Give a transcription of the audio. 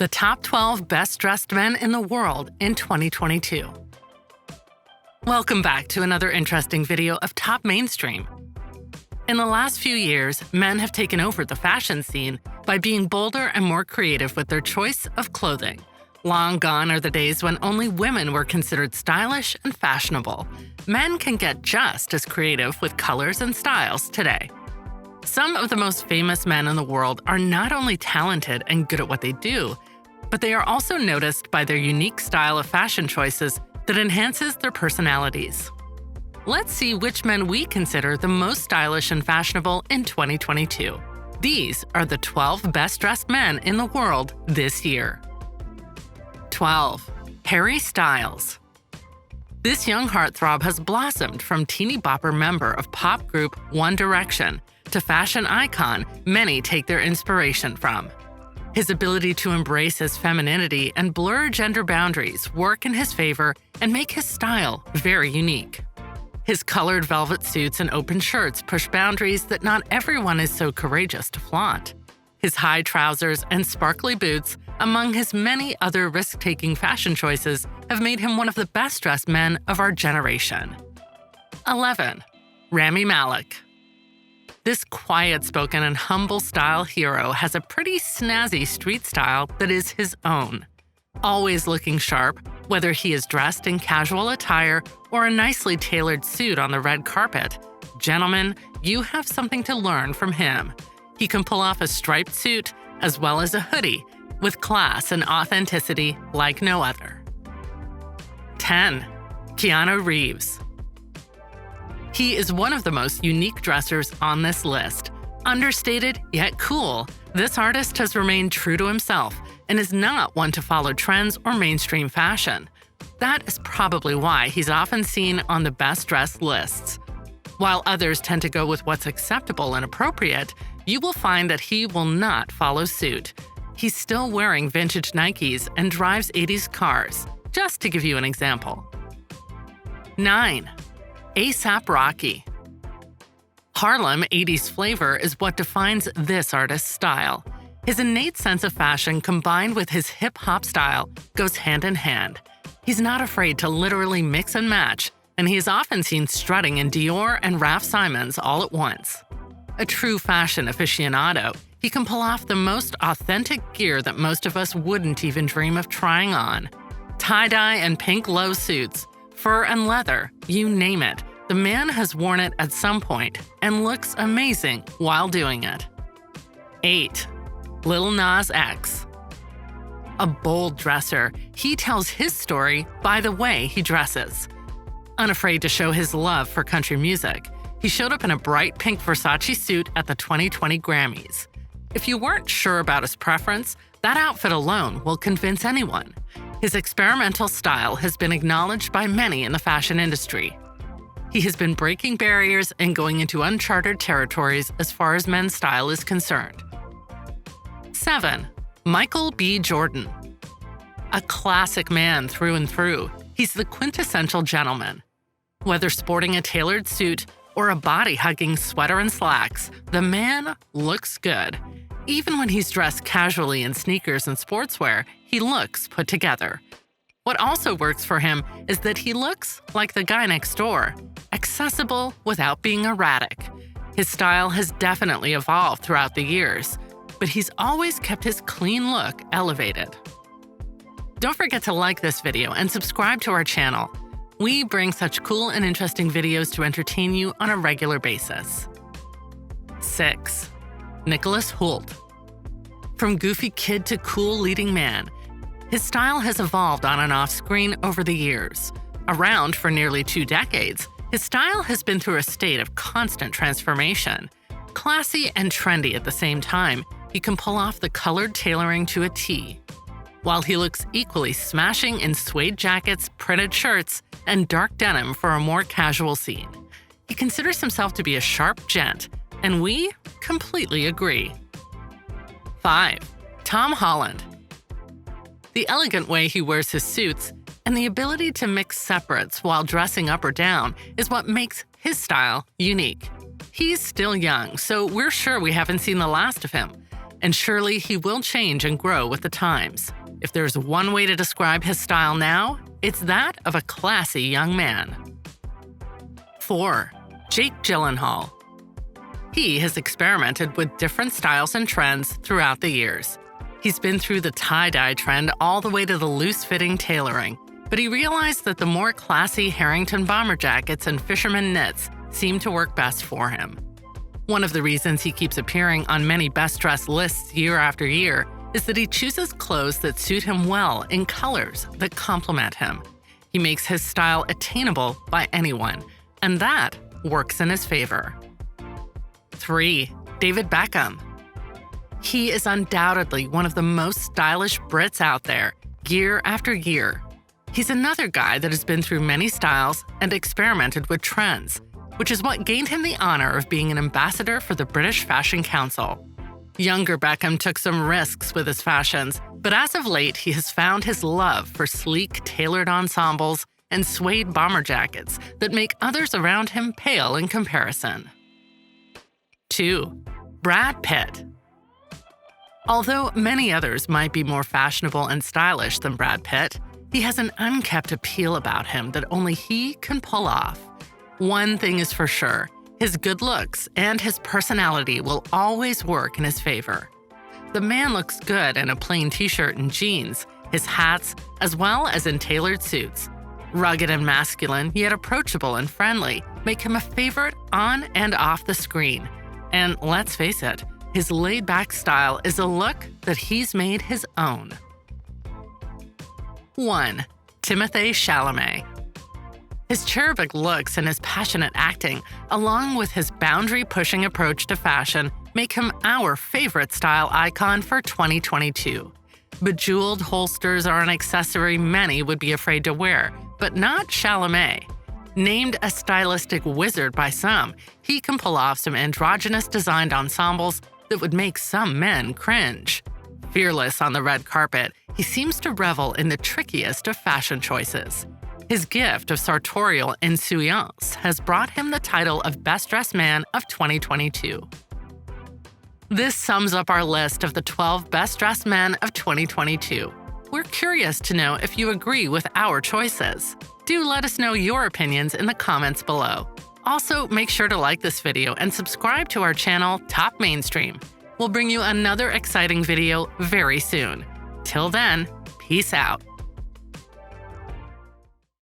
The top 12 best-dressed men in the world in 2022. Welcome back to another interesting video of TopMainstream. In the last few years, men have taken over the fashion scene by being bolder and more creative with their choice of clothing. Long gone are the days when only women were considered stylish and fashionable. Men can get just as creative with colors and styles today. Some of the most famous men in the world are not only talented and good at what they do, but they are also noticed by their unique style of fashion choices that enhances their personalities. Let's see which men we consider the most stylish and fashionable in 2022. These are the 12 best-dressed men in the world this year. 12. Harry Styles. This young heartthrob has blossomed from teeny bopper member of pop group One Direction to fashion icon many take their inspiration from. His ability to embrace his femininity and blur gender boundaries work in his favor and make his style very unique. His colored velvet suits and open shirts push boundaries that not everyone is so courageous to flaunt. His high trousers and sparkly boots, among his many other risk-taking fashion choices, have made him one of the best-dressed men of our generation. 11. Remy Ma. This quiet-spoken and humble-style hero has a pretty snazzy street style that is his own. Always looking sharp, whether he is dressed in casual attire or a nicely tailored suit on the red carpet, gentlemen, you have something to learn from him. He can pull off a striped suit as well as a hoodie with class and authenticity like no other. 10. Keanu Reeves. He is one of the most unique dressers on this list. Understated yet cool, this artist has remained true to himself and is not one to follow trends or mainstream fashion. That is probably why he's often seen on the best-dressed lists. While others tend to go with what's acceptable and appropriate, you will find that he will not follow suit. He's still wearing vintage Nikes and drives 80s cars, just to give you an example. 9. A$AP Rocky. Harlem 80s flavor is what defines this artist's style. His innate sense of fashion combined with his hip-hop style goes hand in hand. He's not afraid to literally mix and match, and he is often seen strutting in Dior and Raf Simons all at once. A true fashion aficionado, he can pull off the most authentic gear that most of us wouldn't even dream of trying on. Tie-dye and pink low suits, fur and leather, you name it. The man has worn it at some point and looks amazing while doing it. 8. Lil Nas X. A bold dresser, he tells his story by the way he dresses. Unafraid to show his love for country music, he showed up in a bright pink Versace suit at the 2020 Grammys. If you weren't sure about his preference, that outfit alone will convince anyone. His experimental style has been acknowledged by many in the fashion industry. He has been breaking barriers and going into uncharted territories as far as men's style is concerned. 7. Michael B. Jordan. A classic man through and through, he's the quintessential gentleman. Whether sporting a tailored suit or a body-hugging sweater and slacks, the man looks good. Even when he's dressed casually in sneakers and sportswear, he looks put together. What also works for him is that he looks like the guy next door, accessible without being erratic. His style has definitely evolved throughout the years, but he's always kept his clean look elevated. Don't forget to like this video and subscribe to our channel. We bring such cool and interesting videos to entertain you on a regular basis. 6. Nicholas Hoult. From goofy kid to cool leading man, his style has evolved on and off screen over the years. Around for nearly 2 decades, his style has been through a state of constant transformation. Classy and trendy at the same time, he can pull off the colored tailoring to a T. While he looks equally smashing in suede jackets, printed shirts, and dark denim for a more casual scene. He considers himself to be a sharp gent, and we completely agree. 5. Tom Holland. The elegant way he wears his suits and the ability to mix separates while dressing up or down is what makes his style unique. He's still young, so we're sure we haven't seen the last of him. and surely he will change and grow with the times. If there's one way to describe his style now, it's that of a classy young man. 4. Jake Gyllenhaal. He has experimented with different styles and trends throughout the years. He's been through the tie-dye trend all the way to the loose-fitting tailoring, but he realized that the more classy Harrington bomber jackets and fisherman knits seem to work best for him. One of the reasons he keeps appearing on many best-dressed lists year after year is that he chooses clothes that suit him well in colors that complement him. He makes his style attainable by anyone, and that works in his favor. 3. David Beckham. He is undoubtedly one of the most stylish Brits out there, year after year. He's another guy that has been through many styles and experimented with trends, which is what gained him the honor of being an ambassador for the British Fashion Council. Younger Beckham took some risks with his fashions, but as of late he has found his love for sleek, tailored ensembles and suede bomber jackets that make others around him pale in comparison. 2. Brad Pitt. Although many others might be more fashionable and stylish than Brad Pitt, he has an unkept appeal about him that only he can pull off. One thing is for sure, his good looks and his personality will always work in his favor. The man looks good in a plain t-shirt and jeans, his hats, as well as in tailored suits. Rugged and masculine, yet approachable and friendly, make him a favorite on and off the screen. And let's face it, his laid-back style is a look that he's made his own. 1. TThe Chalamet. His cherubic looks and his passionate acting, along with his boundary-pushing approach to fashion, make him our favorite style icon for 2022. Bejeweled holsters are an accessory many would be afraid to wear, but not Chalamet. Named a stylistic wizard by some, he can pull off some androgynous designed ensembles that would make some men cringe. Fearless on the red carpet, he seems to revel in the trickiest of fashion choices. His gift of sartorial insouciance has brought him the title of Best Dressed Man of 2022. This sums up our list of the 12 Best Dressed Men of 2022. We're curious to know if you agree with our choices. Do let us know your opinions in the comments below. Also, make sure to like this video and subscribe to our channel, TopMainstream. We'll bring you another exciting video very soon. Till then, peace out.